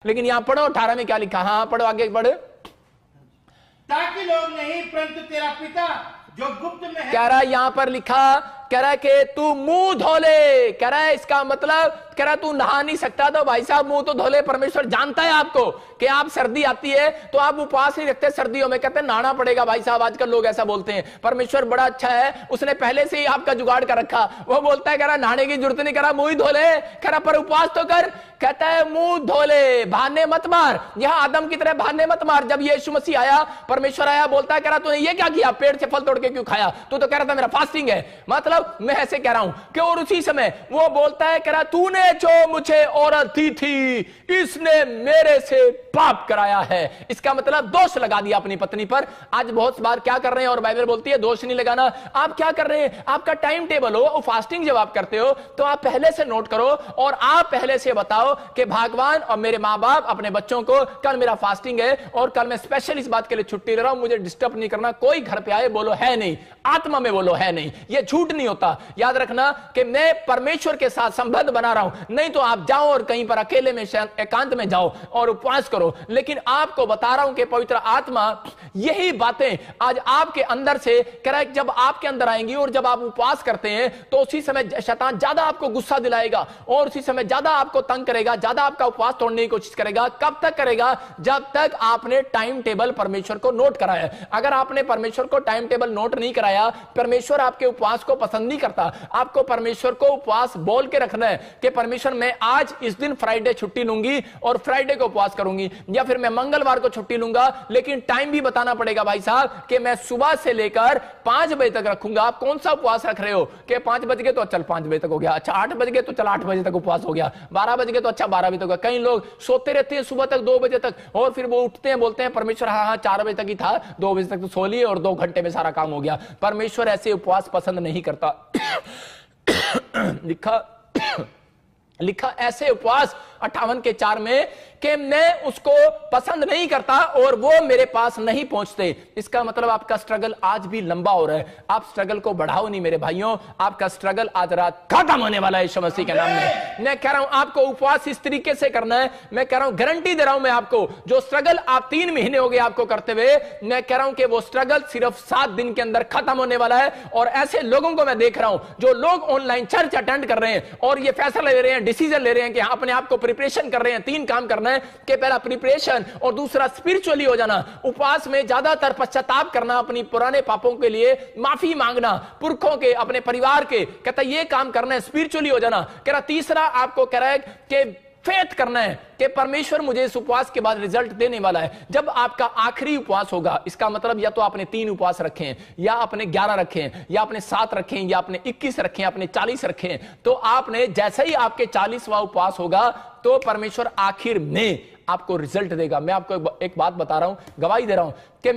लेकिन यहां पढ़ो 18 में क्या लिखा, हाँ पढ़ो आगे पढ़ो। ताकि लोग नहीं परंतु तेरा पिता जो गुप्त में है। कह रहा है यहां पर लिखा, कह रहा है कि तू मुंह धो ले। कह रहा है इसका मतलब, कह रहा है तू नहा नहीं सकता तो भाई साहब मुंह तो धो ले। परमेश्वर जानता है आपको कि आप सर्दी आती है तो आप उपवास नहीं रखते सर्दियों में, कहते हैं नहाना पड़ेगा। भाई साहब आजकल लोग ऐसा बोलते हैं। परमेश्वर बड़ा अच्छा है, उसने पहले से ही आपका जुगाड़ कर रखा। वो बोलता है कह रहा नहाने की जरूरत नहीं, कह रहा मुंह ही धो ले। कह रहा पर उपवास तो कर, कहता है मुंह धो ले, बहाने मत मार। यहां आदम की तरह बहाने मत मार। जब यीशु मसीह आया, परमेश्वर आया, बोलता है कह रहा तूने ये क्या किया, पेड़ से फल तोड़ के क्यों खाया, तू तो कह रहा था मेरा फास्टिंग है। मतलब मैं ऐसे कह रहा हूं कि और उसी समय वो बोलता है कह रहा तूने जो मुझे औरत दी थी इसने मेरे से पाप कराया है। इसका मतलब दोष लगा दिया अपनी पत्नी पर। आज बहुत बार क्या कर रहे हैं, और बाइबल बोलती है दोष नहीं लगाना। आप क्या कर रहे हैं, आपका टाइम टेबल हो, फास्टिंग जब आप करते हो तो आप पहले से नोट करो और आप पहले से बताओ कि भगवान और मेरे मां बाप अपने बच्चों को कल मेरा फास्टिंग है और कल मैं स्पेशल इस बात के लिए छुट्टी ले रहा हूं, मुझे डिस्टर्ब नहीं करना। कोई घर पे आए बोलो है नहीं, आत्मा में बोलो है नहीं, ये झूठ नहीं होता। याद रखना कि मैं परमेश्वर के साथ संबंध बना रहा हूं। नहीं तो आप जाओ और कहीं पर अकेले में एकांत में जाओ और उपवास करो। लेकिन आपको बता रहा हूं कि पवित्र आत्मा यही बातें आज आपके अंदर से करेक्ट जब आपके अंदर आएंगी और जब आप उपवास करते हैं तो उसी समय शैतान ज्यादा आपको गुस्सा दिलाएगा और उसी समय ज्यादा आपको तंग करेगा, ज्यादा आपका उपवास तोड़ने की कोशिश करेगा। कब तक करेगा, जब तक आपने टाइम टेबल परमेश्वर को नोट कराया। अगर आपने परमेश्वर को टाइम टेबल नोट नहीं कराया, परमेश्वर आपके उपवास को पसंद नहीं करता। आपको परमेश्वर को उपवास बोल के रखना है कि परमेश्वर मैं आज इस दिन फ्राइडे छुट्टी लूंगी और फ्राइडे को उपवास करूंगी, या फिर मैं मंगलवार को छुट्टी लूंगा। लेकिन टाइम भी बताना पड़ेगा भाई साहब कि मैं सुबह से लेकर 5 बजे तक रखूंगा। आप कौन सा उपवास रख रहे हो कि 5 बज गए तो चल 5 बजे तक हो गया, अच्छा 8 बज गए तो चल 8 बजे तक उपवास हो गया, 12 बज गए तो अच्छा 12 बजे तक हो गया। कई लोग सोते रहते हैं सुबह तक 2 बजे तक और फिर वो उठते हैं बोलते हैं परमेश्वर हाँ 4 बजे तक ही था, 2 बजे तक तो सो लिए और 2 घंटे में सारा काम हो गया। परमेश्वर ऐसे उपवास पसंद नहीं करता। लिखा ऐसे उपवास 58:4 में कि मैं उसको पसंद नहीं करता और वो मेरे पास नहीं पहुंचते। इसका मतलब आपका स्ट्रगल आज भी लंबा हो रहा है। आप स्ट्रगल को बढ़ाओ नहीं मेरे भाइयों, आपका स्ट्रगल आज रात खत्म होने वाला है यीशु मसीह के नाम में। मैं कह रहा हूं आपको उपवास इस तरीके से करना है। मैं कह रहा हूं गारंटी दे रहा हूं मैं आपको, जो स्ट्रगल आप 3 महीने हो गए आपको करते हुए, मैं कह रहा हूं कि वो स्ट्रगल सिर्फ 7 दिन के अंदर खत्म होने वाला है। और ऐसे लोगों को मैं देख रहा हूं जो लोग ऑनलाइन चर्च अटेंड कर रहे हैं और ये फैसला ले रहे हैं, डिसीजन ले रहे हैं कि अपने आप को प्रिपरेशन कर रहे हैं। 3 काम करना है कि पहला प्रिपरेशन और दूसरा स्पिरिचुअली हो जाना। उपवास में ज्यादातर पश्चाताप करना, अपनी पुराने पापों के लिए माफी मांगना, पुरखों के, अपने परिवार के, कहता ये काम करना है, स्पिरिचुअली हो जाना। कह रहा तीसरा आपको कह रहा है कि फेथ करना है कि परमेश्वर मुझे इस उपवास के बाद रिजल्ट देने वाला है। जब आपका आखिरी उपवास होगा, इसका मतलब या तो आपने 3 उपवास रखे हैं, या आपने 11 रखे हैं, या आपने 7 रखे हैं, या आपने 21 रखे हैं, आपने 40 रखे हैं, तो आपने जैसे ही आपके 40वां उपवास होगा तो परमेश्वर आखिर में आपको रिजल्ट देगा। मैं आपको एक बात बता रहा हूं, गवाही दे रहा हूं कि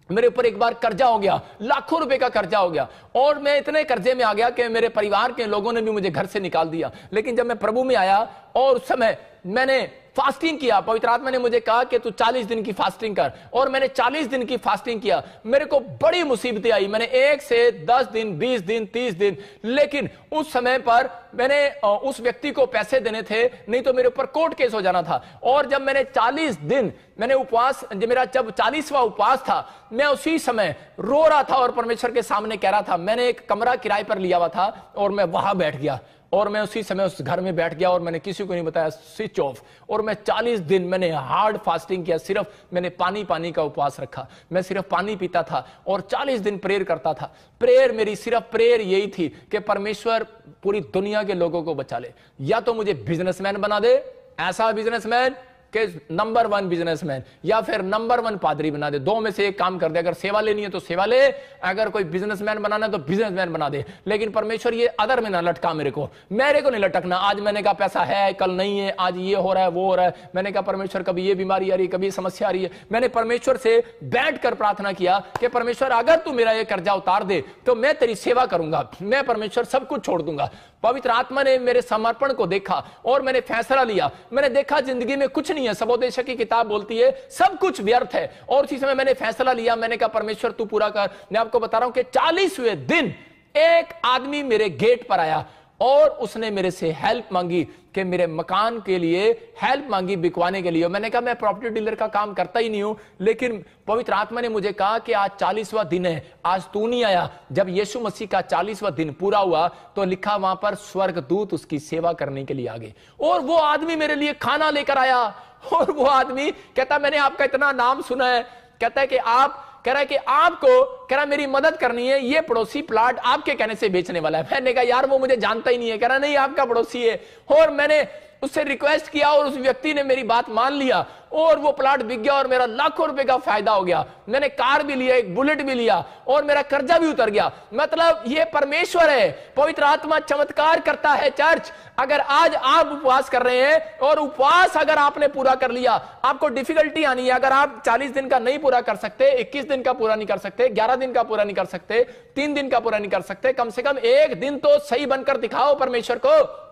मेरे ऊपर एक बार कर्जा हो गया, लाखों रुपए का कर्जा हो गया और मैं इतने कर्जे में आ गया कि मेरे परिवार के लोगों ने भी मुझे घर से निकाल दिया। लेकिन जब मैं प्रभु में आया और उस समय मैंने फास्टिंग किया, पवित्र आत्मा ने मुझे कहा कि तू 40 दिन की फास्टिंग कर, और मैंने 40 दिन की फास्टिंग किया। मेरे को बड़ी मुसीबतें आई, मैंने 1 से 10 दिन, 20 दिन, 30 दिन, लेकिन उस समय पर मैंने उस व्यक्ति को पैसे देने थे, नहीं तो मेरे ऊपर कोर्ट केस हो जाना था। और जब मैंने 40 दिन मैंने उपवास, मेरा जब 40वां उपवास था, मैं उसी समय रो रहा था और परमेश्वर के सामने कह रहा था। मैंने एक कमरा किराए पर लिया हुआ था और मैं वहां बैठ गया और मैं उसी समय उस घर में बैठ गया और मैंने किसी को नहीं बताया, स्विच ऑफ। और मैं 40 दिन मैंने हार्ड फास्टिंग किया, सिर्फ मैंने पानी का उपवास रखा, मैं सिर्फ पानी पीता था और 40 दिन प्रेयर करता था। प्रेयर मेरी सिर्फ प्रेयर यही थी कि परमेश्वर पूरी दुनिया के लोगों को बचा ले, या तो मुझे बिजनेसमैन बना दे, ऐसा बिजनेसमैन कि नंबर 1 बिजनेसमैन, या फिर नंबर 1 पादरी बना दे। 2 में से एक काम कर दे। अगर सेवा लेनी है तो सेवा ले, अगर कोई बिजनेसमैन बनाना है तो बिजनेसमैन बना दे। लेकिन परमेश्वर ये अदर में ना लटका मेरे को नहीं लटकना। आज मैंने कहा पैसा है, कल नहीं है, आज ये हो रहा है, वो हो रहा है। मैंने कहा परमेश्वर कभी ये बीमारी आ रही है, कभी समस्या आ रही है। मैंने परमेश्वर से बैठकर प्रार्थना किया कि परमेश्वर अगर तू मेरा ये कर्जा उतार दे तो मैं तेरी सेवा करूंगा, मैं परमेश्वर सब कुछ छोड़ दूंगा। पवित्र आत्मा ने मेरे समर्पण को देखा और मैंने फैसला लिया। मैंने देखा जिंदगी में कुछ नहीं है, सबोदेशक की किताब बोलती है सब कुछ व्यर्थ है। और उसी समय मैंने फैसला लिया, मैंने कहा परमेश्वर तू पूरा कर। मैं आपको बता रहा हूं कि 40वें दिन एक आदमी मेरे गेट पर आया और उसने मेरे से हेल्प मांगी कि मेरे मकान के लिए हेल्प मांगी बिकवाने के लिए। मैंने कहा मैं प्रॉपर्टी डीलर का काम करता ही नहीं हूं, लेकिन पवित्र आत्मा ने मुझे कहा कि आज 40वां दिन है, आज तू नहीं आया। जब यीशु मसीह का 40वां दिन पूरा हुआ तो लिखा वहां पर स्वर्गदूत उसकी सेवा करने के लिए आ गए, और वो आदमी मेरे लिए खाना लेकर आया। और वो आदमी कहता मैंने आपका इतना नाम सुना है, कहता है कि आप कह रहा है कि आपको कह रहा मेरी मदद करनी है, ये पड़ोसी प्लाट आपके कहने से बेचने वाला है। मैंने कहा यार वो मुझे जानता ही नहीं है। कह रहा नहीं आपका पड़ोसी है। और मैंने उससे रिक्वेस्ट किया और उस व्यक्ति ने मेरी बात मान लिया और वो प्लाट बिक गया और मेरा लाखों रुपए का फायदा हो गया। मैंने कार भी लिया, एक बुलेट भी लिया और मेरा कर्जा भी उतर गया। मतलब ये परमेश्वर है, पवित्र आत्मा चमत्कार करता है। चर्च, अगर आज आप उपवास कर रहे हैं और उपवास अगर आपने पूरा कर लिया, आपको डिफिकल्टी आनी है। अगर आप 40 दिन का नहीं पूरा कर सकते, 21 दिन का पूरा नहीं कर सकते, 11 दिन का पूरा नहीं कर सकते, 3 दिन का पूरा नहीं कर सकते, कम से कम एक दिन तो सही बनकर दिखाओ परमेश्वर को।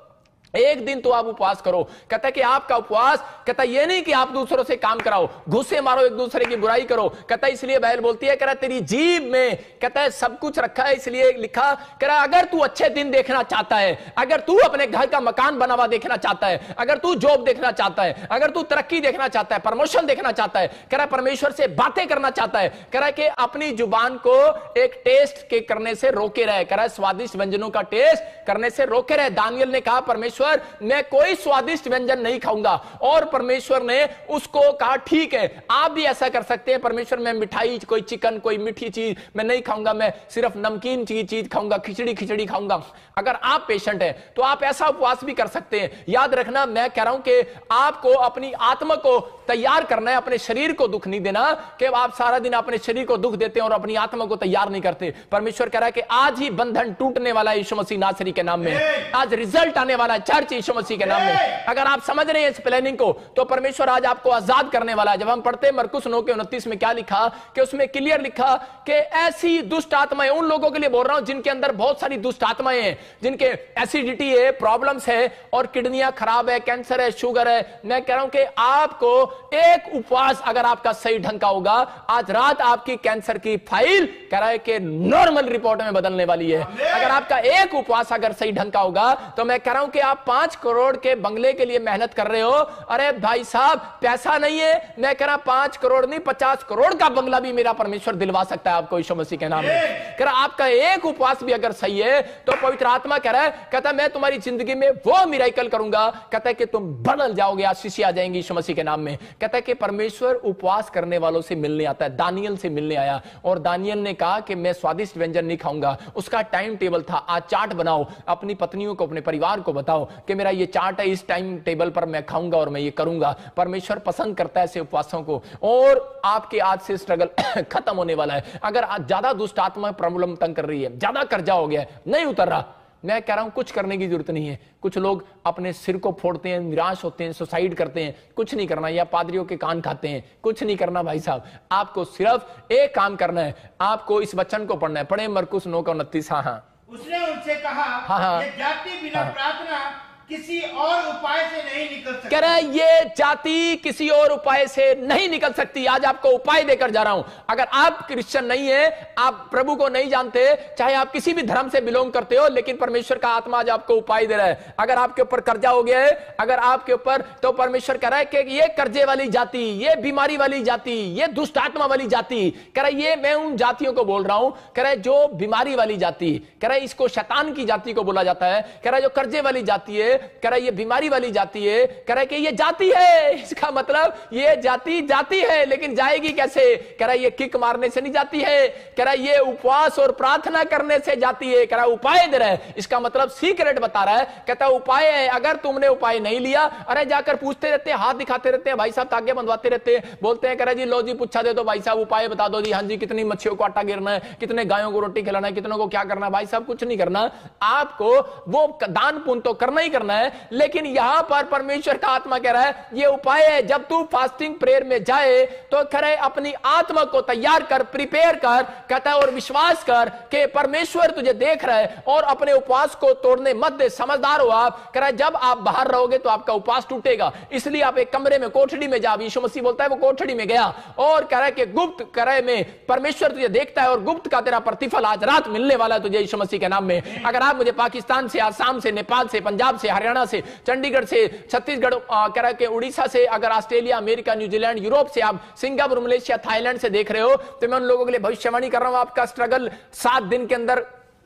एक दिन तो आप उपवास करो। कहता है कि आपका उपवास, कहता है ये नहीं कि आप दूसरों से काम कराओ, घुसे मारो, एक दूसरे की बुराई करो। कहता है इसलिए बाइबल बोलती है, कह रहा तेरी जीभ में कहता है सब कुछ रखा है, इसलिए लिखा, कह रहा अगर तू अच्छे दिन देखना चाहता है, अगर तू अपने घर का मकान बना हुआ देखना चाहता है, अगर तू जॉब देखना चाहता है, अगर तू तरक्की देखना चाहता है, प्रमोशन देखना चाहता है, कह रहा परमेश्वर से बातें करना चाहता है, कह रहा कि अपनी जुबान को एक टेस्ट के करने से रोके रहे। कह रहा स्वादिष्ट व्यंजनों का टेस्ट करने से रोके रहे। दानियल ने कहा परमेश्वर मैं कोई स्वादिष्ट व्यंजन नहीं खाऊंगा, और परमेश्वर ने उसको कहा ठीक है आप भी ऐसा कर सकते हैं। परमेश्वर मैं मिठाई, कोई चिकन, कोई मीठी चीज मैं नहीं खाऊंगा, मैं सिर्फ नमकीन चीज खाऊंगा, खिचड़ी खाऊंगा। अगर आप पेशेंट हैं तो आप ऐसा उपवास भी कर सकते हैं। याद रखना मैं कह रहा हूं कि आपको अपनी आत्मा को तैयार करना है, अपने शरीर को दुख नहीं देना कि आप सारा दिन अपने शरीर को दुख देते हैं और अपनी आत्मा को तैयार नहीं करते। परमेश्वर कह रहा है कि आज ही बंधन टूटने वाला है यीशु मसीह नासरी के नाम में, आज रिजल्ट आने वाला है चर्च यीशु मसीह के नाम में। अगर आप समझ रहे हैं इस प्लानिंग को तो परमेश्वर आज आपको आजाद करने वाला है। जब हम पढ़ते हैं मरकुस 9:29 में क्या लिखा कि उसमें क्लियर लिखा कि ऐसी दुष्ट आत्माएं, उन लोगों के लिए बोल रहा हूं जिनके अंदर बहुत सारी दुष्ट आत्माएं हैं, जिनके एसिडिटी है, प्रॉब्लम्स है और किडनियां खराब है, कैंसर है, शुगर है। मैं कह रहा हूं कि आपको एक उपवास अगर आपका सही ढंग का होगा, आज रात आपकी कैंसर की फाइल कह रहा है कि नॉर्मल रिपोर्ट में बदलने वाली है। अगर आपका एक उपवास अगर सही ढंग का होगा तो मैं कह रहा हूं कि आप 5 करोड़ के बंगले के लिए मेहनत कर रहे हो। अरे भाई साहब पैसा नहीं है, मैं कह रहा 5 करोड़ नहीं 50 करोड़ का बंगला भी मेरा परमेश्वर दिलवा सकता है आपको यीशु मसीह के नाम में। कह रहा आपका एक उपवास भी अगर सही है तो पवित्र आत्मा कह रहा है, कहता मैं तुम्हारी जिंदगी में वो मिरेकल करूंगा, कहता है कि तुम बदल जाओगे, आशीष आ जाएंगी यीशु मसीह के नाम में। कहता है कि परमेश्वर उपवास करने वालों से मिलने आता है। दानियल से मिलने आया और दानियल ने कहा कि मैं स्वादिष्ट व्यंजन नहीं खाऊंगा। उसका टाइम टेबल था, आज चार्ट बनाओ, अपनी पत्नियों को, अपने परिवार को बताओ कि मेरा ये चार्ट है, इस टाइम टेबल पर मैं खाऊंगा और मैं ये करूंगा। परमेश्वर पसंद करता है ऐसे उपवासों को। और आपके आज से स्ट्रगल खत्म होने वाला है। अगर आज ज्यादा दुष्ट आत्मा प्रॉब्लम तंग कर रही है, ज्यादा कर्जा हो गया है, नहीं उतर रहा, मैं कह रहा हूं कुछ करने की जरूरत नहीं है। कुछ लोग अपने सिर को फोड़ते हैं, निराश होते हैं, सुसाइड करते हैं, कुछ नहीं करना, या पादरियों के कान खाते हैं, कुछ नहीं करना भाई साहब। आपको सिर्फ एक काम करना है, आपको इस वचन को पढ़ना है। पढ़े मरकुस 9:29। हाँ, उसने उनसे कहा, हाँ, ये जाति बिना प्रार्थना किसी और उपाय से नहीं निकल सकती। कह रहा है ये जाति किसी और उपाय से नहीं निकल सकती। आज आपको उपाय देकर जा रहा हूं। अगर आप क्रिश्चियन नहीं है, आप प्रभु को नहीं जानते, चाहे आप किसी भी धर्म से बिलोंग करते हो, लेकिन परमेश्वर का आत्मा आज आपको उपाय दे रहा है। अगर आपके ऊपर कर्जा हो गया है, अगर आपके ऊपर, तो परमेश्वर कह रहा है कि ये कर्जे वाली जाति, ये बीमारी वाली जाति, ये दुष्ट आत्मा वाली जाति, कह रहा है ये मैं उन जातियों को बोल रहा हूं, कह रहा है जो बीमारी वाली जाति, कह रहा है इसको शैतान की जाति को बोला जाता है। कह रहा है जो कर्जे वाली जाति है, कह रहा है ये बीमारी वाली जाति है, कह रहा है कि ये जाति है, इसका मतलब ये जाति है, लेकिन जाएगी कैसे? कह रहा है ये किक मारने से नहीं जाती है, कह रहा है ये उपवास और प्रार्थना करने से जाती है। कह रहा है उपाय दे रहा है, इसका मतलब सीक्रेट बता रहा है। कहता है उपाय है, अगर तुमने उपाय नहीं लिया, अरे जाकर पूछते रहते हैं, हाथ दिखाते रहते हैं, भाई साहब तागे बंधवाते रहते हैं, बोलते हैं कह रहा जी लो जी पूछा दे दो भाई साहब, उपाय बता दो जी, हाँ जी कितनी मच्छियों को आटा गिरना है, कितने गायों को रोटी खिलाना है, कितनों को क्या करना है। भाई साहब कुछ नहीं करना, आपको वो दान पुण्य तो करना ही करना है, लेकिन यहां पर परमेश्वर का आत्मा कह रहा है ये उपाय है। जब तू फास्टिंग प्रेयर में जाए तो कह रहे अपनी आत्मा को तैयार कर, प्रिपेयर कर, कहता है और विश्वास कर कि परमेश्वर तुझे देख रहा है, और अपने उपवास को तोड़ने मत दे। समझदार हो आप, कह रहा है जब आप बाहर रहोगे तो आपका उपवास टूटेगा, इसलिए आप एक कमरे में, कोठड़ी में जा। यीशु मसीह बोलता है वो कोठड़ी में गया और कह रहा है कि गुप्त करे में परमेश्वर तुझे देखता है और गुप्त का तेरा प्रतिफल आज रात मिलने वाला है तुझे यीशु मसीह के नाम में। अगर आप मुझे पाकिस्तान से, आसाम से, नेपाल से, पंजाब से, हरियाणा से, चंडीगढ़ से, छत्तीसगढ़, कह रहा है कि उड़ीसा से, अगर ऑस्ट्रेलिया, अमेरिका, न्यूजीलैंड, यूरोप से आप सिंगापुर, मलेशिया, थाईलैंड से देख रहे हो, तो मैं उन लोगों के लिए भविष्यवाणी कर रहा हूं, आपका स्ट्रगल 7 दिन के अंदर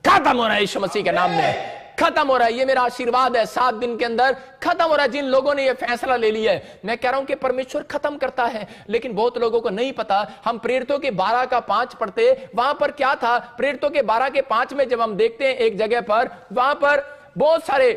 खत्म हो रहा है यीशु मसीह के नाम में, खत्म हो रहा है। ये मेरा आशीर्वाद है, 7 दिन के अंदर खत्म हो रहा है। जिन लोगों ने ये फैसला ले लिया है, मैं कह रहा हूं कि परमेश्वर खत्म करता है, लेकिन बहुत लोगों को नहीं पता। हम प्रेरितों के 12 का 5 पढ़ते, वहां पर क्या था? प्रेरितों के 12 के 5 में जब हम देखते हैं एक जगह पर, वहां पर बहुत सारे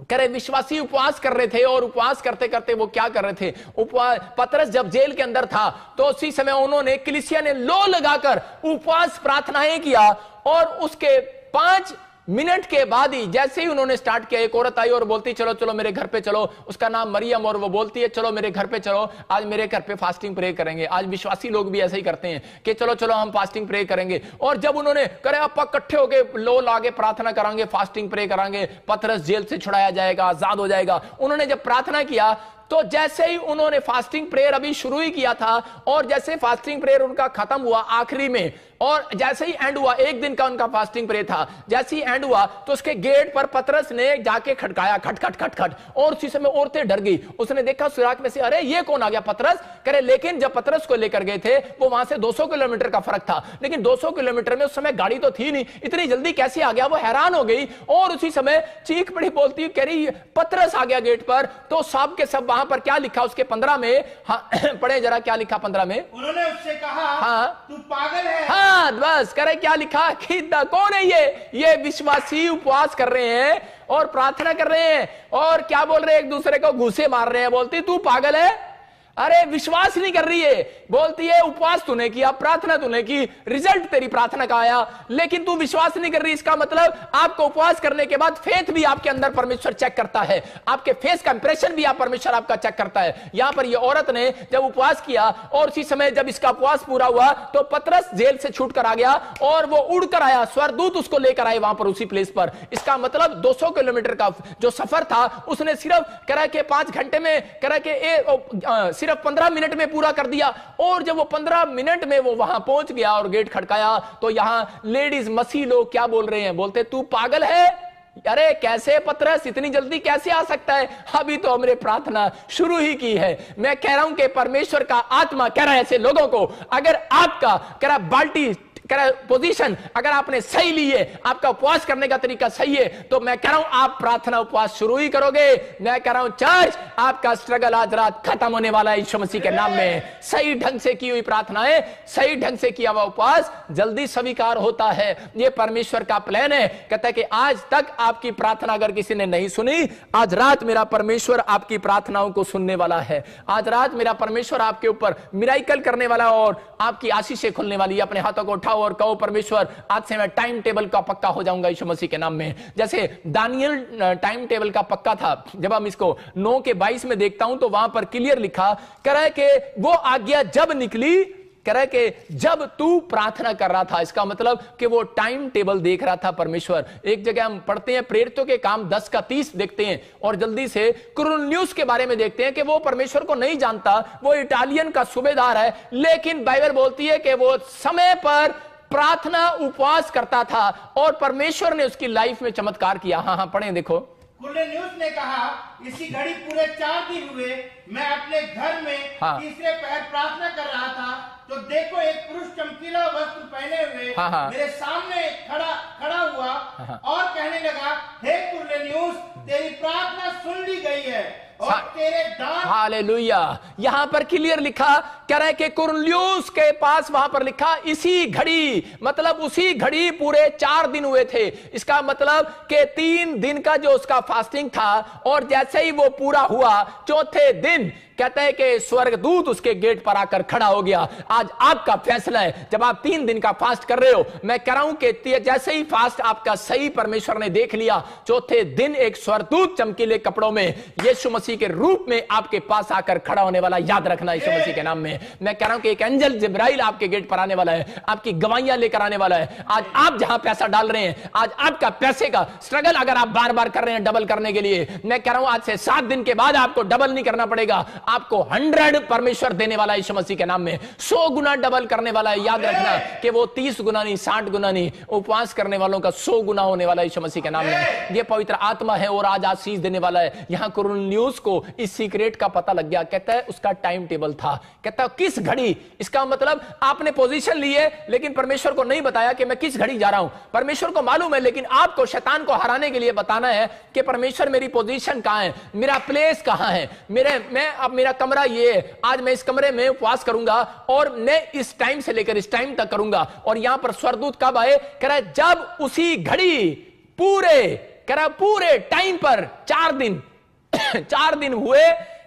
करे विश्वासी उपवास कर रहे थे, और उपवास करते करते वो क्या कर रहे थे? उपवास, पतरस जब जेल के अंदर था तो उसी समय उन्होंने, कलीसिया ने लो लगाकर उपवास प्रार्थनाएं किया, और उसके 5 मिनट के बाद ही जैसे ही उन्होंने स्टार्ट किया, एक औरत आई और बोलती चलो चलो मेरे घर पे चलो, उसका नाम मरियम, और वो बोलती है चलो मेरे घर पे चलो, आज मेरे घर पे फास्टिंग प्रे करेंगे। आज विश्वासी लोग भी ऐसे ही करते हैं कि चलो चलो हम फास्टिंग प्रे करेंगे। और जब उन्होंने करे आप इकट्ठे होके लो लागे प्रार्थना करांगे, फास्टिंग प्रे करांगे, पतरस जेल से छुड़ाया जाएगा, आजाद हो जाएगा, उन्होंने जब प्रार्थना किया तो जैसे ही उन्होंने फास्टिंग प्रेयर अभी शुरू ही किया था, और जैसे फास्टिंग प्रेयर उनका खत्म हुआ आखिरी में, और जैसे ही एंड हुआ, 1 दिन का उनका फास्टिंग प्रेयर था, जैसे ही एंड हुआ तो उसके गेट पर पतरस ने जाके खटकाया, खट खट खट खट, और उसी समय औरतें डर गई। उसने देखा सुराख में से, अरे ये कौन आ गया? पतरस करे। लेकिन जब पतरस को लेकर गए थे, वो वहां से 200 किलोमीटर का फर्क था, लेकिन 200 किलोमीटर में उस समय गाड़ी तो थी नहीं, इतनी जल्दी कैसे आ गया? वो हैरान हो गई, और उसी समय चीख पड़ी, बोलती कह रही पतरस आ गया गेट पर। तो सब के सब वहां पर क्या लिखा उसके 15 में, हाँ, पढ़े जरा क्या लिखा 15 में? उन्होंने उससे कहा, हाँ, तू पागल है। हाँ, बस करे क्या लिखा कि कौन है ये विश्वासी उपवास कर रहे हैं और प्रार्थना कर रहे हैं, और क्या बोल रहे हैं? एक दूसरे को घूसे मार रहे हैं। बोलती तू पागल है, अरे विश्वास नहीं कर रही है। बोलती है उपवास तूने किया, प्रार्थना तूने की, रिजल्ट तेरी प्रार्थना का आया, लेकिन तू विश्वास नहीं कर रही। इसका मतलब आपको उपवास करने के बाद फेथ भी आपके अंदर परमेश्वर चेक करता है, आपके फेस का इंप्रेशन भी आप परमेश्वर आपका चेक करता है। यहां पर ये औरत ने जब उपवास किया, और उसी समय जब इसका उपवास पूरा हुआ तो पतरस जेल से छूट कर आ गया, और वो उड़कर आया, स्वर्गदूत उसको लेकर आए वहां पर उसी प्लेस पर। इसका मतलब 200 किलोमीटर का जो सफर था उसने सिर्फ करा के 5 घंटे में, करा के सिर्फ 15 मिनट में पूरा कर दिया। और जब वो 15 मिनट में वो वहां पहुंच गया और गेट खड़काया, तो यहां लेडीज मसीह लोग क्या बोल रहे हैं? बोलते तू पागल है, अरे कैसे पतरस इतनी जल्दी कैसे आ सकता है? अभी तो हमने प्रार्थना शुरू ही की है। मैं कह रहा हूं कि परमेश्वर का आत्मा कह रहा है ऐसे लोगों को, अगर आपका कह रहा बाल्टी पोजीशन अगर आपने सही ली है, आपका उपवास करने का तरीका सही है, तो मैं कह रहा हूं आप प्रार्थना उपवास शुरू ही करोगे। मैं कह रहा हूं चर्च, आपका स्ट्रगल आज रात खत्म होने वाला है यीशु मसीह के नाम में। सही ढंग से की हुई प्रार्थनाएं, सही ढंग से किया हुआ उपवास जल्दी स्वीकार होता है। यह परमेश्वर का प्लान है। कहता है कि आज तक आपकी प्रार्थना अगर किसी ने नहीं सुनी, आज रात मेरा परमेश्वर आपकी प्रार्थनाओं को सुनने वाला है। आज रात मेरा परमेश्वर आपके ऊपर मिराइकल करने वाला और आपकी आशीषें खुलने वाली है। अपने हाथों को उठाओ और कहो परमेश्वर आज से मैं टाइम टेबल का पक्का हो जाऊंगा यीशु मसीह के नाम में। जैसे दानियल टाइम टेबल का पक्का था। जब हम इसको 9 के 22 में देखता हूं तो वहां पर क्लियर लिखा कह रहा है कि वो आज्ञा जब निकली, कह रहा है कि जब तू प्रार्थना कर रहा था। इसका मतलब कि वो टाइम टेबल देख रहा था परमेश्वर। एक जगह हम पढ़ते हैं प्रेरितों के काम 10 का 30 देखते हैं और जल्दी से कुरनेलियुस के बारे में देखते हैं कि वो परमेश्वर को नहीं जानता, वो इटालियन का सूबेदार है, लेकिन बाइबल बोलती है कि वो समय पर प्रार्थना उपवास करता था और परमेश्वर ने उसकी लाइफ में चमत्कार किया। हाँ पढ़ें देखो। कुरनेलियुस ने कहा इसी घड़ी पूरे 4 दिन हुए मैं अपने घर में तीसरे पहर प्रार्थना कर रहा था, तो देखो एक पुरुष चमकीला वस्त्र पहने हुए मेरे सामने खड़ा हुआ और कहने लगा, हे कुरनेलियुस, तेरी प्रार्थना सुन ली गई है और तेरे दान। हालेलुया। यहां पर क्लियर लिखा कह रहा है कि कुरनेलियुस के पास वहां पर लिखा इसी घड़ी, मतलब उसी घड़ी पूरे 4 दिन हुए थे। इसका मतलब कि 3 दिन का जो उसका फास्टिंग था और जैसे ही वो पूरा हुआ चौथे दिन कहते हैं कि स्वर्गदूत उसके गेट पर आकर खड़ा हो गया। आज आपका फैसला है, जब आप 3 दिन का फास्ट कर रहे हो, मैं कह रहा हूं कि जैसे ही फास्ट आपका सही परमेश्वर ने देख लिया, चौथे दिन एक स्वर्गदूत चमकीले कपड़ों में यीशु मसीह मसीह के रूप में आपके पास आकर खड़ा होने वाला, याद रखना यीशु मसीह के नाम में। मैं कह रहा हूं कि एक एंजल जिब्राइल आपके गेट पर आने वाला है, आपकी गवाहियां लेकर आने वाला है। आज आप जहां पैसा डाल रहे हैं, आज आपका पैसे का स्ट्रगल अगर आप बार बार कर रहे हैं डबल करने के लिए, मैं कह रहा हूं आज से 7 दिन के बाद आपको डबल नहीं करना पड़ेगा, आपको 100 परमेश्वर देने वाला है यीशु मसीह के नाम में। 100 गुना डबल करने वाला है। याद रखना कि वो 30 गुना नहीं, 60 गुना नहीं, उपवास करने वालों का 100 गुना होने वाला है यीशु मसीह के नाम में। ये पवित्र आत्मा है और आज आशीष देने वाला है। यहां कुरनेलियुस को इस सीक्रेट का पता लग गया। कहता है उसका टाइम टेबल था, कहता है किस घड़ी, इसका मतलब आपने पोजीशन ली है लेकिन परमेश्वर को नहीं बताया कि मैं किस घड़ी जा रहा हूं। परमेश्वर को मालूम है, लेकिन आपको शैतान को हराने के लिए बताना है कि परमेश्वर मेरी पोजीशन कहां है, मेरा प्लेस कहां है, अब मेरा कमरा ये है, आज मैं इस कमरे में उपवास करूंगा और मैं इस टाइम से लेकर इस टाइम तक करूंगा। और यहां पर स्वर्गदूत कब आए, कह रहा है जब उसी घड़ी पूरे टाइम पर 4 दिन हुए,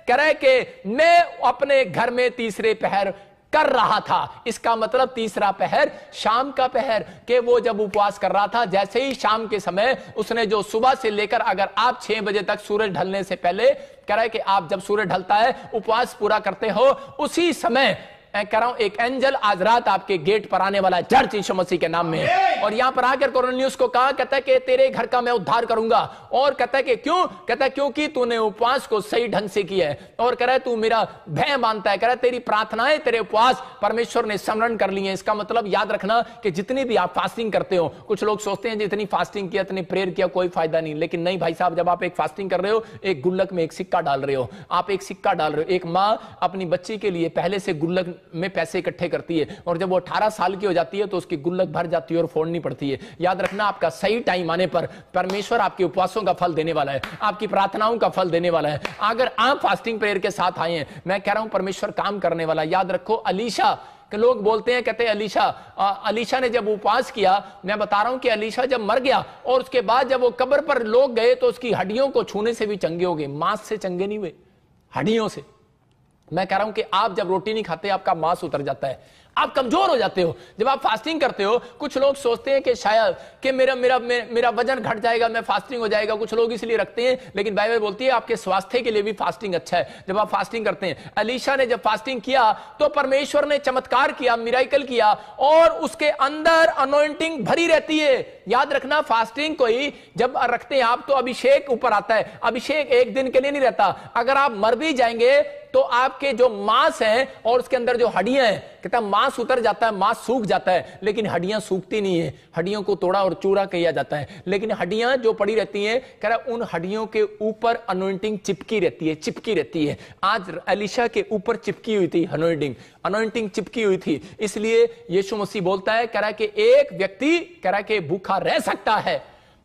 कह रहा है कि मैं अपने घर में तीसरे पहर कर रहा था। इसका मतलब तीसरा पहर शाम का पहर, के वो जब उपवास कर रहा था, जैसे ही शाम के समय उसने जो सुबह से लेकर, अगर आप 6 बजे तक सूरज ढलने से पहले, कह रहा है कि आप जब सूरज ढलता है उपवास पूरा करते हो, उसी समय मैं कह रहा हूं एक एंजल आज रात आपके गेट पर आने वाला है, चर्च यीशु मसीह के नाम में। और यहां पर आकर कुरनेलियुस को कहा, कहता है कि तेरे घर का मैं उद्धार करूंगा। और कहता है कि क्यों, कहता है क्योंकि तूने उपवास को सही ढंग से किया है। और कह रहा है तू मेरा भय मानता है, कह रहा है तेरी प्रार्थनाएं, तेरे उपवास परमेश्वर ने स्मरण कर लिए हैं। इसका मतलब याद रखना कि जितनी भी आप फास्टिंग करते हो, कुछ लोग सोचते हैं जितनी फास्टिंग किया, इतनी प्रेयर किया, कोई फायदा नहीं। लेकिन नहीं भाई साहब, जब आप एक फास्टिंग कर रहे हो, एक गुल्लक में एक सिक्का डाल रहे हो, आप एक सिक्का डाल रहे हो। एक मां अपनी बच्ची के लिए पहले से गुल्लक में पैसे इकट्ठे करती है, और जब वो 18 साल की हो जाती है तो उसकी गुल्लक भर जाती है और फोड़नी पड़ती है। याद रखना आपका सही टाइम आने पर परमेश्वर आपके उपवासों का फल देने वाला है, आपकी प्रार्थनाओं का फल देने वाला है। अगर आप फास्टिंग प्रेयर के साथ आए हैं, मैं कह रहा हूं परमेश्वर काम करने वाला। याद रखो, अलीशा के लोग बोलते हैं, कहते हैं अलीशा ने जब उपवास किया, मैं बता रहा हूं कि अलीशा जब मर गया और उसके बाद जब वो कब्र पर लोग गए तो उसकी हड्डियों को छूने से भी चंगे हो गए, मांस से चंगे नहीं हुए, हड्डियों से। मैं कह रहा हूं कि आप जब रोटी नहीं खाते आपका मांस उतर जाता है, आप कमजोर हो जाते हो। जब आप फास्टिंग करते हो, कुछ लोग सोचते हैं कि शायद कि मेरा वजन घट जाएगा, मैं फास्टिंग हो जाएगा, कुछ लोग इसलिए रखते हैं। लेकिन बाइबल बोलती है आपके स्वास्थ्य के लिए भी फास्टिंग अच्छा है जब आप फास्टिंग करते हैं। अलीशा ने जब फास्टिंग किया तो परमेश्वर ने चमत्कार किया, मिराकल किया, और उसके अंदर अनॉइंटिंग भरी रहती है। याद रखना, फास्टिंग को ही जब रखते हैं आप तो अभिषेक ऊपर आता है। अभिषेक एक दिन के लिए नहीं रहता। अगर आप मर भी जाएंगे तो आपके जो मांस हैं और उसके अंदर जो हड्डियां हैं, कहता है मांस उतर जाता है, मांस सूख जाता है, लेकिन हड्डियां सूखती नहीं है। हड्डियों को तोड़ा और चूरा किया जाता है, लेकिन हड्डियां जो पड़ी रहती हैं, कह रहा उन हड्डियों के ऊपर अनॉइंटिंग चिपकी रहती है। आज अलीशा के ऊपर चिपकी हुई थी अनॉइंटिंग चिपकी हुई थी। इसलिए यीशु मसीह बोलता है, कह रहा है कि एक व्यक्ति, कह रहा है कि भूखा रह सकता है,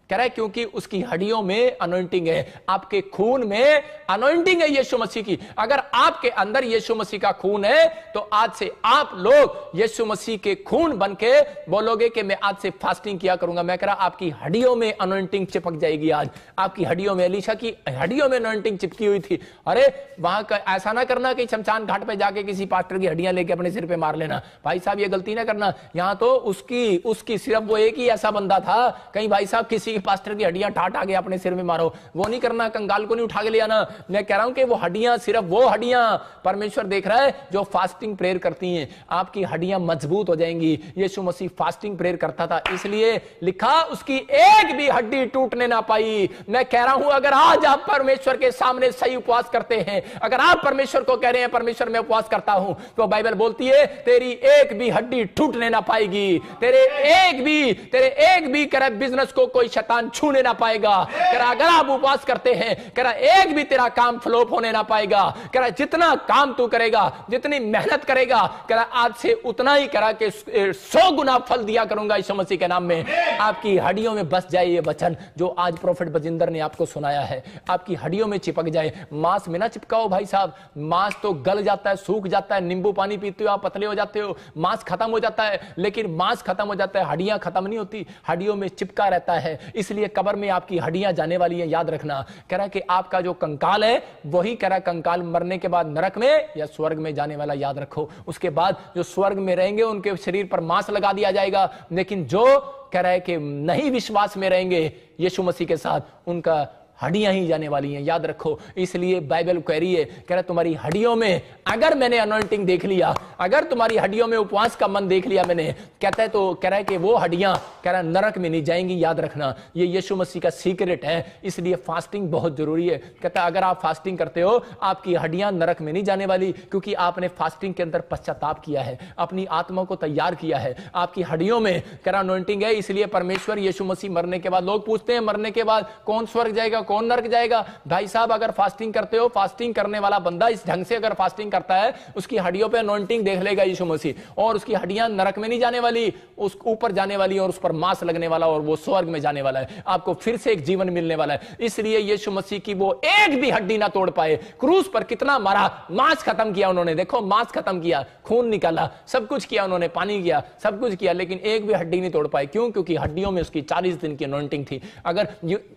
कह रहा है क्योंकि उसकी हड्डियों में अनॉइंटिंग है, आपके खून में अनॉइंटिंग है यीशु मसीह की। अगर आपके अंदर यीशु मसीह का खून है तो आज से आप लोग यीशु मसीह के खून बनके बोलोगे कि मैं आज से फास्टिंग किया करूंगा। मैं कह रहा आपकी हड्डियों में अनॉइंटिंग चिपक जाएगी। आज आपकी हड्डियों में, अलीशा की हड्डियों में अनॉइंटिंग चिपकी हुई थी। अरे वहां का ऐसा ना करना कि शमशान घाट पे जाके किसी पास्टर की हड्डियां लेके अपने सिर पे मार लेना। भाई साहब ये गलती ना करना। यहां तो उसकी सिर्फ वो एक ही ऐसा बंदा था, कहीं भाई साहब किसी पास्टर की हड्डियां ठाट आगे अपने सिर में मारो, वो नहीं करना। कंगाल को नहीं उठा के ले आना। मैं कह रहा हूं कि वो हड्डियां, सिर्फ वो हड्डियां परमेश्वर देख रहा है जो फास्टिंग प्रेयर करती हैं। आपकी हड्डियां मजबूत हो जाएंगी। यीशु मसीह फास्टिंग प्रेयर करता था, इसलिए लिखा उसकी एक भी हड्डी टूटने ना पाई। मैं कह रहा हूं अगर आज आप परमेश्वर के सामने सही उपवास करते हैं, अगर आप परमेश्वर को कह रहे हैं परमेश्वर मैं उपवास करता हूं, तो बाइबल बोलती है तेरी एक भी हड्डी टूटने ना पाएगी। तेरे एक भी कर बिजनेस को कोई शैतान छूने ना पाएगा। करा अगर आप उपवास करते हैं, करा एक भी तेरा काम फ्लॉप होने ना पाएगा। करा जितना काम तू करेगा, जितनी मेहनत करेगा, करा आज से उतना ही करा के 100 गुना फल दिया करूंगा यीशु मसीह के नाम में। आपकी हड्डियों में बस जाए ये वचन जो आज प्रोफेट बजिंदर ने आपको सुनाया है, आपकी हड्डियों में चिपक जाए। मांस में ना चिपकाओ भाई साहब, मांस तो गल जाता है, सूख जाता है। नींबू पानी पीते हो आप पतले हो जाते हो, मांस खत्म हो जाता है। लेकिन मांस खत्म हो जाता है, हड्डियां खत्म नहीं होती, हड्डियों में चिपका रहता है। इसलिए कब्र में आपकी हड्डियां जाने वाली हैं, याद रखना। कह रहा कि आपका जो कंकाल है वही कह रहा कंकाल मरने के बाद नरक में या स्वर्ग में जाने वाला, याद रखो। उसके बाद जो स्वर्ग में रहेंगे उनके शरीर पर मांस लगा दिया जाएगा। लेकिन जो कह रहा है कि नहीं विश्वास में रहेंगे यीशु मसीह के साथ, उनका हड्डियां ही जाने वाली हैं, याद रखो। इसलिए बाइबल कह रही है, कह रहा तुम्हारी हड्डियों में अगर मैंने अनॉइंटिंग देख लिया, अगर तुम्हारी हड्डियों में उपवास का मन देख लिया मैंने, कहता है तो कह रहा है कि वो हड्डियां कह रहा नरक में नहीं जाएंगी। याद रखना, ये यीशु मसीह का सीक्रेट है। इसलिए फास्टिंग बहुत जरूरी है। कहता है अगर आप फास्टिंग करते हो आपकी हड्डियां नरक में नहीं जाने वाली, क्योंकि आपने फास्टिंग के अंदर पश्चाताप किया है, अपनी आत्मा को तैयार किया है। आपकी हड्डियों में कह रहा अनॉइंटिंग है। इसलिए परमेश्वर यीशु मसीह मरने के बाद, लोग पूछते हैं मरने के बाद कौन स्वर्ग जाएगा कौन नरक जाएगा। भाई साहब अगर फास्टिंग करते हो, फास्टिंग करने वाला बंदा इस ढंग से अगर फास्टिंग करता है, उसकी हड्डियों पे अनॉइंटिंग देख लेगा यीशु मसीह, और उसकी हड्डियां नरक में नहीं जाने वाली, उस ऊपर जाने वाली और उस पर मांस लगने वाला और वो स्वर्ग में जाने वाला है। आपको फिर से एक जीवन मिलने वाला है। इसलिए यीशु मसीह की वो एक भी हड्डी ना तोड़ पाए। क्रूस पर कितना मारा, मांस खत्म किया उन्होंने, देखो मांस खत्म किया, खून निकाला, सब कुछ किया उन्होंने, पानी किया, सब कुछ किया, लेकिन एक भी हड्डी नहीं तोड़ पाए। क्यों? क्योंकि हड्डियों में उसकी 40 दिन की अनॉइंटिंग थी। अगर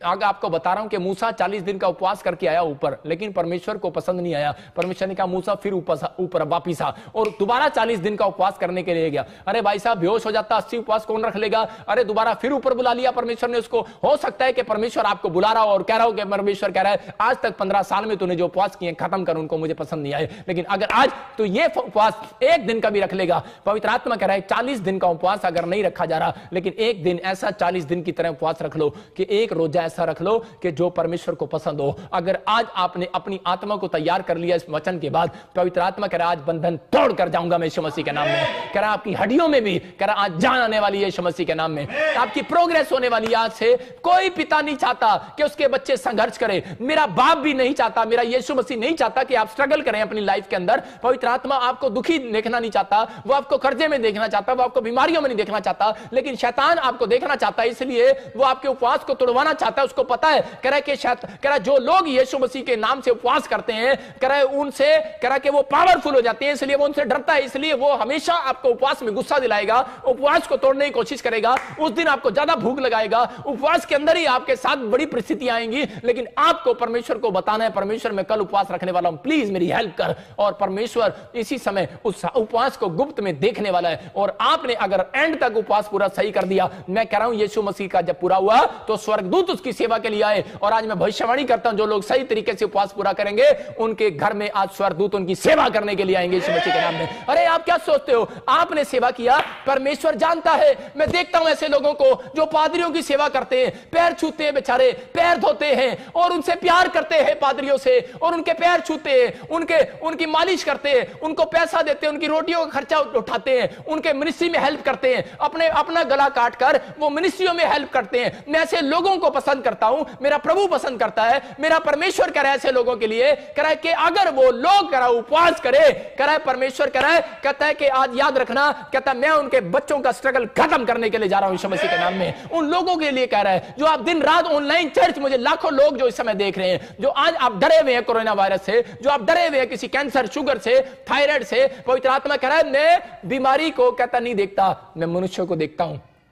आपको बता रहा हूं कि मूसा 40 दिन का उपवास करके आया ऊपर, लेकिन परमेश्वर को पसंद नहीं आया। परमेश्वर ने कहा मूसा फिर ऊपर वापिस आ, और दोबारा 40 दिन का उपवास करने के लिए गया। अरे भाई साहब बेहोश हो जाता, 80 उपवास कौन रख लेगा। अरे दोबारा फिर ऊपर बुला लिया परमेश्वर ने उसको। हो सकता है कि परमेश्वर आपको बुला रहा हो और कह रहा हो कि परमेश्वर कह रहा है आज तक 15 साल में तूने जो उपवास किए खत्म कर, उनको मुझे पसंद नहीं आए, लेकिन अगर आज तो ये उपवास एक दिन का भी रख लेगा। पवित्र आत्मा कह रहा है 40 दिन का उपवास अगर नहीं रखा जा रहा, लेकिन एक दिन ऐसा 40 दिन की तरह उपवास रख लो कि एक रोजा ऐसा रख लो कि जो परमेश्वर को पसंद हो। अगर आज आपने अपनी आत्मा को तैयार कर लिया इस वचन के बाद, पवित्र आत्मा कह रहा है आज बंधन तोड़ कर जाऊंगा मैं यीशु मसीह के नाम में। कह रहा आपकी हड्डियों में भी कह रहा आज जान आने वाली है यीशु मसीह के नाम में, आपकी प्रोग्रेस होने वाली। आज से कोई पिता नहीं चाहता कि उसके बच्चे संघर्ष करें, मेरा बाप भी नहीं चाहता, मेरा यीशु मसीह नहीं चाहता कि आप स्ट्रगल करें अपनी लाइफ के अंदर। पवित्र आत्मा आपको दुखी देखना नहीं चाहता, वो आपको कर्जे में देखना चाहता, वो आपको बीमारियों में नहीं देखना चाहता, लेकिन शैतान आपको देखना चाहता है, इसलिए वो आपके उपवास को तोड़वाना चाहता है। उसको पता है, कह रहा है कि जो लोग यीशु मसीह के नाम से उपवास करते हैं, कह रहा है उनसे कह रहा कि वो पावरफुल हो जाते हैं, इसलिए वो उनसे डरता है। इसलिए वो हमेशा आपको उपवास में गुस्सा दिलाएगा, उपवास को तोड़ने की कोशिश करेगा, उस दिन आपको ज्यादा भूख लगाएगा, उपवास के अंदर ही आपके साथ बड़ी परिस्थितियां आएंगी। लेकिन आपको परमेश्वर को बताना है परमेश्वर मैं कल उपवास रखने वाला हूं, प्लीज मेरी हेल्प कर। और परमेश्वर इसी समय उस उपवास को गुप्त में देखने वाला है। और आपने अगर एंड तक उपवास पूरा सही कर दिया, मैं कह रहा हूं यीशु मसीह का जब पूरा हुआ तो स्वर्गदूत उसकी सेवा के लिए आए। और आज मैं भविष्यवाणी करता हूं जो लोग सही तरीके से उपवास पूरा करेंगे उनके घर में आज स्वर्गदूत उनकी सेवा करने के लिए आएंगे यीशु मसीह के नाम में। अरे आप क्या सोचते हो, आपने सेवा किया, परमेश्वर जानता है। मैं देखता हूं ऐसे लोगों को जो पादरियों की सेवा करते हैं, पैर छूते हैं, बेचारे पैर धोते हैं और उनसे प्यार करते हैं पादरियों से, और उनके पैर छूते हैं, उनकी मालिश करते हैं, उनको पैसा देते हैं, उनकी रोटियों का खर्चा उठाते हैं, उनके मिनिस्ट्री में हेल्प करते हैं, अपना गला काट कर वो मिनिस्ट्रियों में हेल्प करते हैं। मैं ऐसे लोगों को पसंद करता हूं, मेरा प्रभु पसंद करता है, मेरा परमेश्वर कह रहा है ऐसे लोगों के लिए, कह रहा है कि अगर वो लोग कह रहा उपवास करे, कह रहा है परमेश्वर कह रहा है, कहता है कि आज याद रखना, कहता है मैं उनके बच्चों का स्ट्रगल खत्म करने के लिए जा रहा हूं यीशु मसीह के नाम में। उन लोगों के लिए कह रहा है जो आप दिन रात ऑनलाइन चर्च, मुझे लाखों लोग जो इस समय देख रहे हैं, जो आज आप डरे हुए हैं कोरोना वायरस से, जो आप डरे हुए हैं किसी कैंसर, शुगर से, थायराइड से, पवित्र आत्मा कह रहा है मैं बीमारी को कहता नहीं देखता, मैं मनुष्य को देखता हूं।